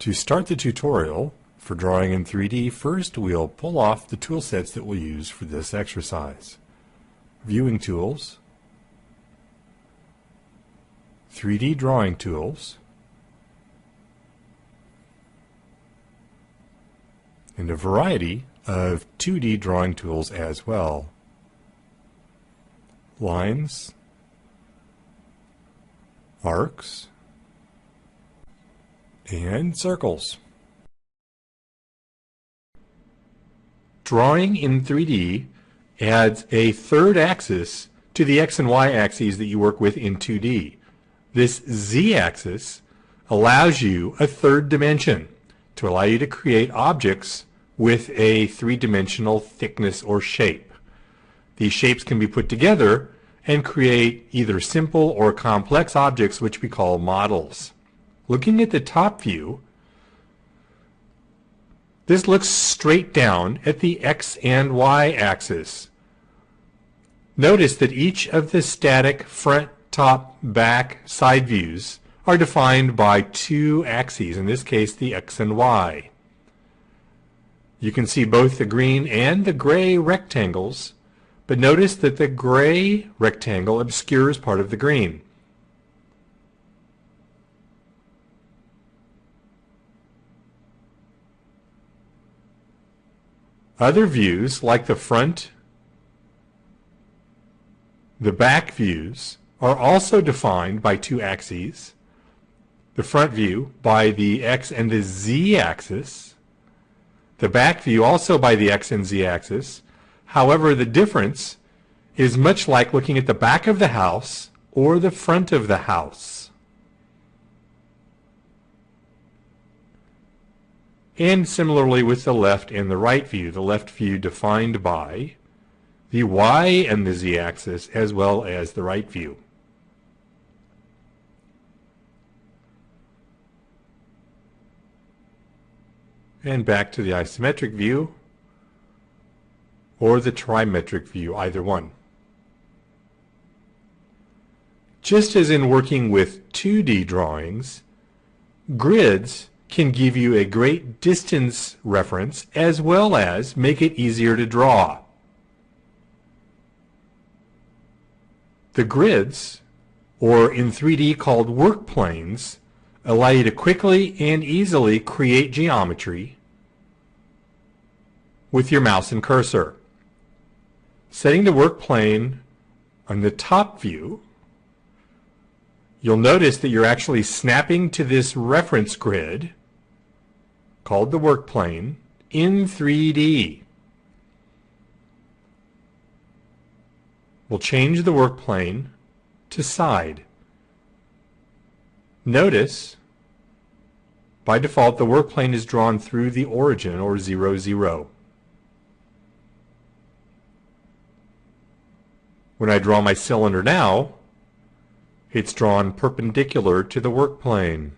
To start the tutorial for drawing in 3D, first we'll pull off the tool sets that we'll use for this exercise. Viewing tools, 3D drawing tools, and a variety of 2D drawing tools as well. Lines, arcs, and circles. Drawing in 3D adds a third axis to the X and Y axes that you work with in 2D. This Z-axis allows you a third dimension to allow you to create objects with a three-dimensional thickness or shape. These shapes can be put together and create either simple or complex objects, which we call models. Looking at the top view, this looks straight down at the X and Y axis. Notice that each of the static front, top, back, side views are defined by two axes, in this case the X and Y. You can see both the green and the gray rectangles, but notice that the gray rectangle obscures part of the green. Other views, like the front, the back views, are also defined by two axes. The front view by the X and the Z axis. The back view also by the X and Z axis. However, the difference is much like looking at the back of the house or the front of the house. And similarly with the left and the right view, the left view defined by the Y and the Z axis as well as the right view. And back to the isometric view or the trimetric view, either one. Just as in working with 2D drawings, grids can give you a great distance reference as well as make it easier to draw. The grids, or in 3D called work planes, allow you to quickly and easily create geometry with your mouse and cursor. Setting the work plane on the top view, you'll notice that you're actually snapping to this reference grid called the work plane in 3D. We'll change the work plane to side. Notice, by default, the work plane is drawn through the origin, or 0, 0. When I draw my cylinder now, it's drawn perpendicular to the work plane.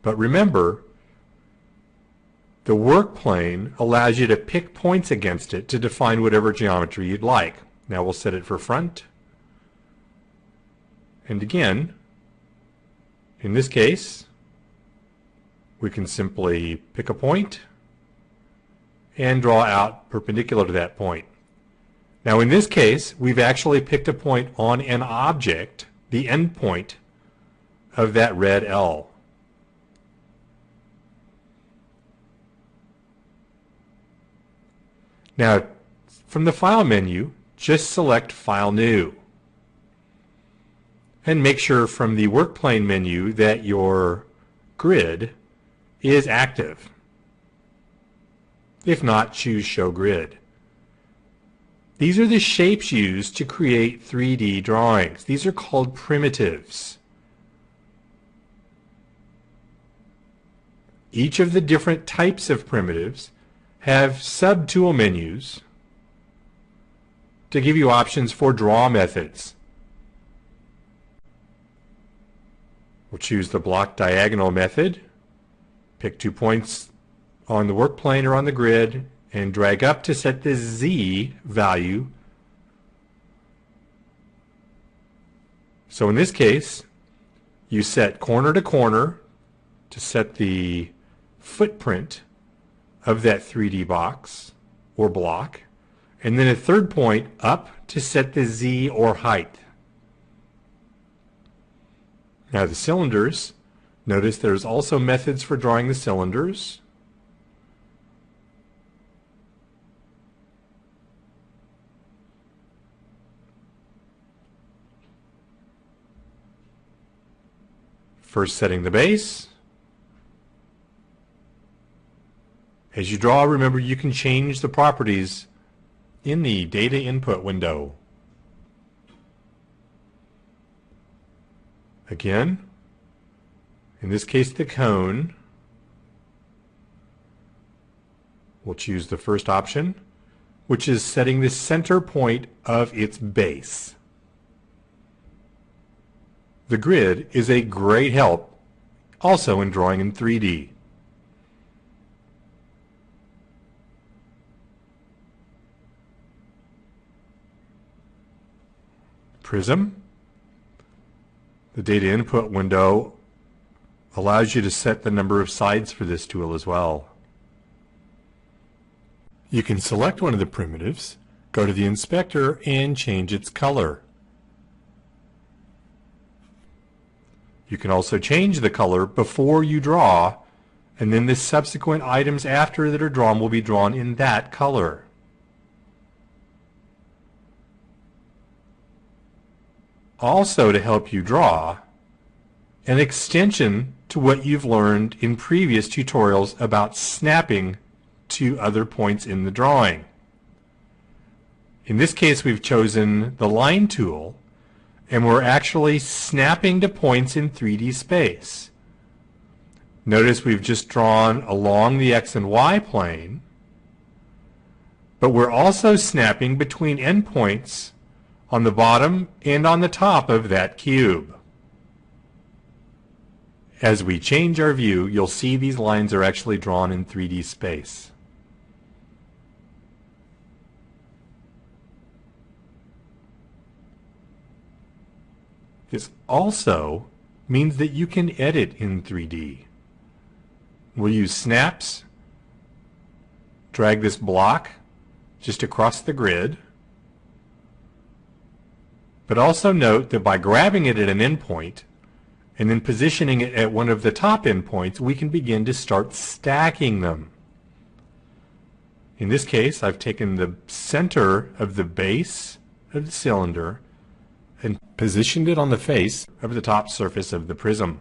But remember, the work plane allows you to pick points against it to define whatever geometry you'd like. Now we'll set it for front. And again, in this case, we can simply pick a point and draw out perpendicular to that point. Now in this case, we've actually picked a point on an object, the end point of that red L. Now, from the File menu, just select File New. And make sure from the Work Plane menu that your grid is active. If not, choose Show Grid. These are the shapes used to create 3D drawings. These are called primitives. Each of the different types of primitives have subtool menus to give you options for draw methods. We'll choose the block diagonal method, pick 2 points on the work plane or on the grid, and drag up to set the Z value. So in this case, you set corner to corner to set the footprint of that 3D box or block, and then a third point up to set the Z or height. Now the cylinders, notice there's also methods for drawing the cylinders. First setting the base. As you draw, remember you can change the properties in the data input window. Again, in this case the cone, we'll choose the first option, which is setting the center point of its base. The grid is a great help also in drawing in 3D. Prism. The data input window allows you to set the number of sides for this tool as well. You can select one of the primitives, go to the inspector, and change its color. You can also change the color before you draw, and then the subsequent items after that are drawn will be drawn in that color. Also, to help you draw, an extension to what you've learned in previous tutorials about snapping to other points in the drawing. In this case, we've chosen the line tool, and we're actually snapping to points in 3D space. Notice we've just drawn along the X and Y plane, but we're also snapping between endpoints on the bottom and on the top of that cube. As we change our view, you'll see these lines are actually drawn in 3D space. This also means that you can edit in 3D. We'll use snaps, drag this block just across the grid, but also note that by grabbing it at an endpoint and then positioning it at one of the top endpoints, we can begin to start stacking them. In this case, I've taken the center of the base of the cylinder and positioned it on the face of the top surface of the prism.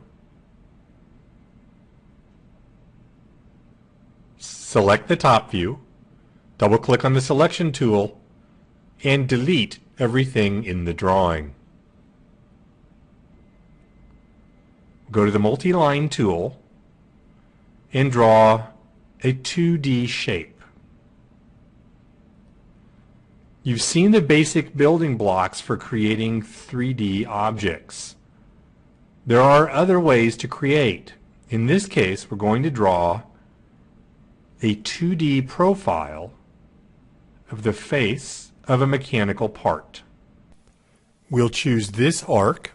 Select the top view, double-click on the selection tool, and delete everything in the drawing. Go to the multi-line tool and draw a 2D shape. You've seen the basic building blocks for creating 3D objects. There are other ways to create. In this case, we're going to draw a 2D profile of the face of a mechanical part. We'll choose this arc,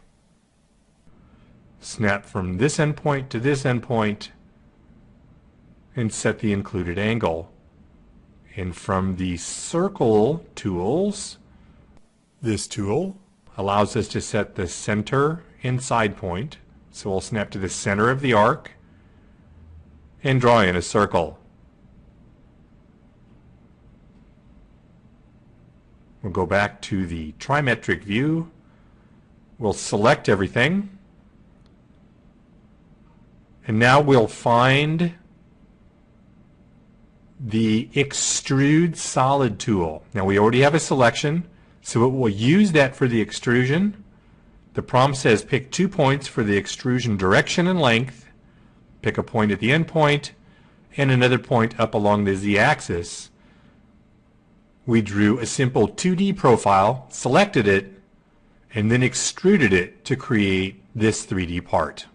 snap from this endpoint to this endpoint, and set the included angle. And from the circle tools, this tool allows us to set the center and side point. So we'll snap to the center of the arc and draw in a circle. We'll go back to the trimetric view. We'll select everything. And now we'll find the Extrude Solid tool. Now we already have a selection, so it will use that for the extrusion. The prompt says pick 2 points for the extrusion direction and length. Pick a point at the end point and another point up along the Z-axis. We drew a simple 2D profile, selected it, and then extruded it to create this 3D part.